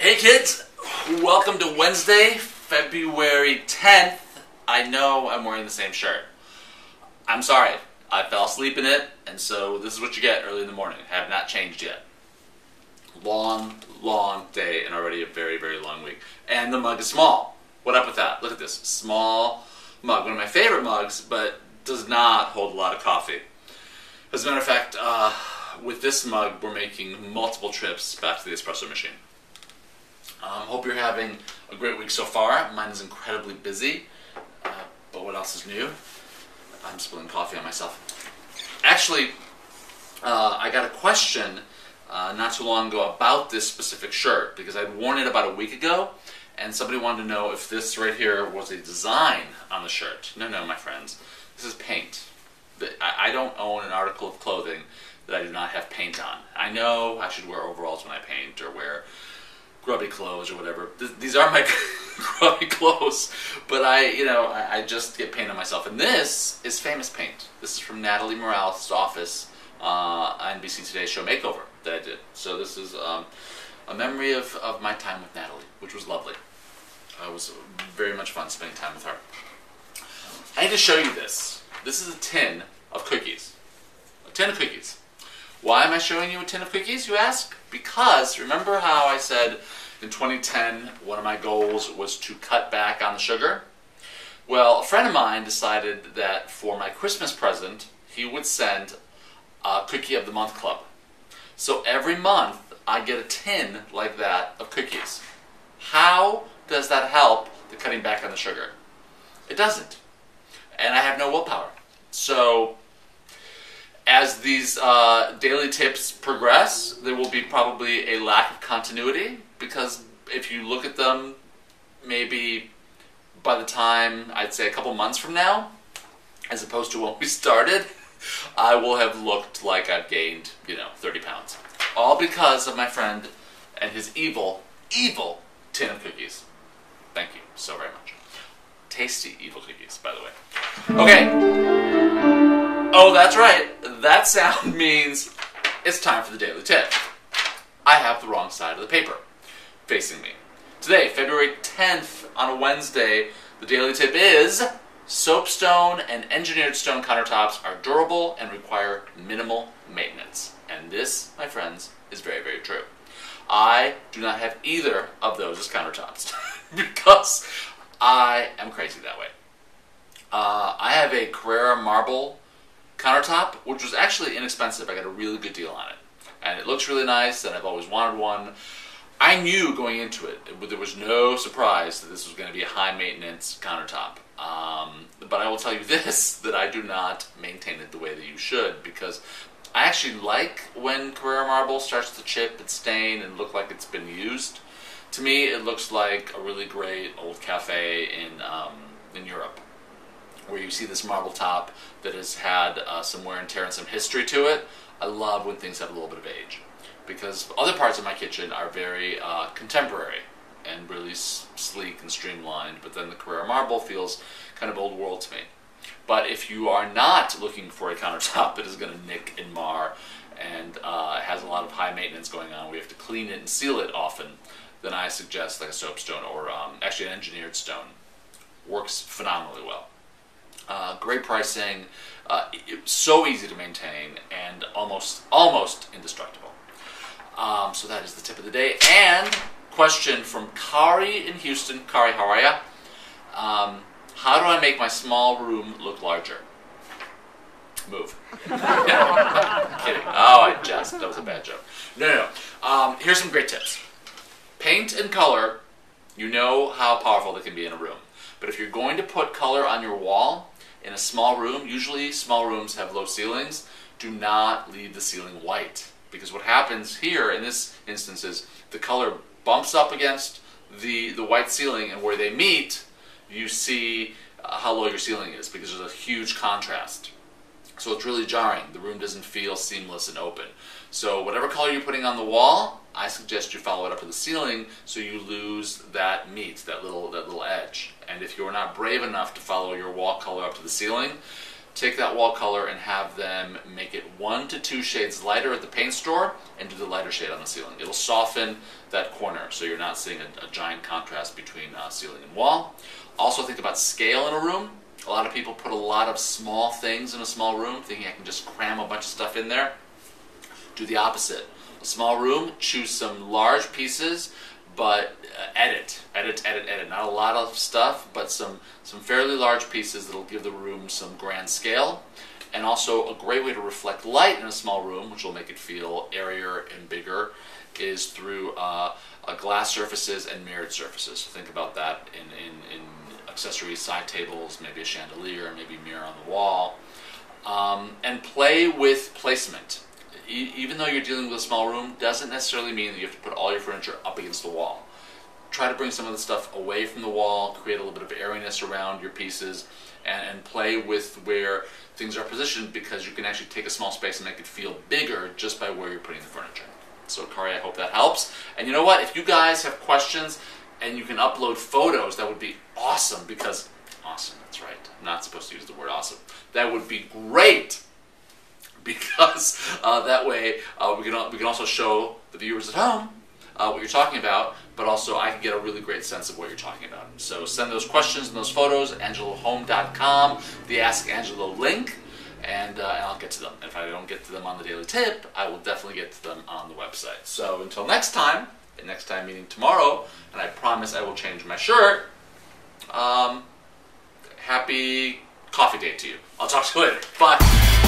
Hey kids, welcome to Wednesday, February 10th. I know I'm wearing the same shirt. I'm sorry, I fell asleep in it, and so this is what you get early in the morning. I have not changed yet. Long day and already a very long week. And the mug is small. What up with that? Look at this, small mug. One of my favorite mugs, but does not hold a lot of coffee. As a matter of fact, with this mug, we're making multiple trips back to the espresso machine. Hope you're having a great week so far. Mine is incredibly busy, but what else is new? I'm spilling coffee on myself. Actually, I got a question not too long ago about this specific shirt because I'd worn it about a week ago, and somebody wanted to know if this right here was a design on the shirt. No, my friends. This is paint. I don't own an article of clothing that I do not have paint on. I know I should wear overalls when I paint or wear grubby clothes or whatever. These are my grubby clothes, but I just get paint on myself. And this is famous paint. This is from Natalie Morales' office on NBC Today's show Makeover that I did. So this is a memory of my time with Natalie, which was lovely. It was very much fun spending time with her. I need to show you this. This is a tin of cookies. A tin of cookies. Why am I showing you a tin of cookies, you ask? Because remember how I said in 2010 one of my goals was to cut back on the sugar? Well, a friend of mine decided that for my Christmas present he would send a Cookie of the Month Club. So every month I get a tin like that of cookies. How does that help the cutting back on the sugar? It doesn't. And I have no willpower. So as these daily tips progress, there will be probably a lack of continuity, because if you look at them, maybe by the time, I'd say a couple months from now, as opposed to when we started, I will have looked like I've gained, 30 pounds. All because of my friend and his evil tin of cookies. Thank you so very much. Tasty evil cookies, by the way. Okay. Oh, that's right. That sound means it's time for the Daily Tip. I have the wrong side of the paper facing me. Today, February 10th, on a Wednesday, the Daily Tip is soapstone and engineered stone countertops are durable and require minimal maintenance. And this, my friends, is very true. I do not have either of those as countertops because I am crazy that way. I have a Carrara marble countertop, which was actually inexpensive. I got a really good deal on it. And it looks really nice, and I've always wanted one. I knew going into it, there was no surprise that this was going to be a high-maintenance countertop. But I will tell you this, that I do not maintain it the way that you should, because I actually like when Carrara marble starts to chip and stain and look like it's been used. To me, it looks like a really great old cafe in Europe, where you see this marble top that has had some wear and tear and some history to it. I love when things have a little bit of age, because other parts of my kitchen are very contemporary and really sleek and streamlined, but then the Carrara marble feels kind of old world to me. But if you are not looking for a countertop that is going to nick and mar and has a lot of high maintenance going on, we have to clean it and seal it often, then I suggest like a soapstone or actually an engineered stone. Works phenomenally well. Great pricing, so easy to maintain, and almost indestructible. So that is the tip of the day. And question from Kari in Houston. Kari, how are ya? How do I make my small room look larger? Move. Kidding. Oh, that was a bad joke. No. Here's some great tips. Paint and color, you know how powerful they can be in a room. But if you're going to put color on your wall in a small room, usually small rooms have low ceilings, do not leave the ceiling white. Because what happens here in this instance is the color bumps up against the white ceiling, and where they meet, you see how low your ceiling is, because there's a huge contrast. So it's really jarring. The room doesn't feel seamless and open. So whatever color you're putting on the wall, I suggest you follow it up to the ceiling so you lose that meat, that little edge. And if you're not brave enough to follow your wall color up to the ceiling, take that wall color and have them make it 1 to 2 shades lighter at the paint store and do the lighter shade on the ceiling. It'll soften that corner so you're not seeing a giant contrast between ceiling and wall. Also think about scale in a room. A lot of people put a lot of small things in a small room thinking I can just cram a bunch of stuff in there. Do the opposite. A small room, choose some large pieces, but edit. Not a lot of stuff, but some fairly large pieces that'll give the room some grand scale. And also a great way to reflect light in a small room, which will make it feel airier and bigger, is through glass surfaces and mirrored surfaces. So think about that in accessories, side tables, maybe a chandelier, maybe a mirror on the wall. And play with placement. Even though you're dealing with a small room, doesn't necessarily mean that you have to put all your furniture up against the wall. Try to bring some of the stuff away from the wall, create a little bit of airiness around your pieces, and play with where things are positioned, because you can actually take a small space and make it feel bigger just by where you're putting the furniture. So Kari, I hope that helps. And you know what? If you guys have questions and you can upload photos, that would be awesome, because, awesome, that's right, I'm not supposed to use the word awesome. That would be great, because that way we can also show the viewers at home what you're talking about, but also I can get a really great sense of what you're talking about. So send those questions and those photos, angelohome.com, the Ask Angelo link, and I'll get to them. If I don't get to them on the daily tip, I will definitely get to them on the website. So until next time, and next time meaning tomorrow, and I promise I will change my shirt, happy coffee date to you. I'll talk to you later. Bye.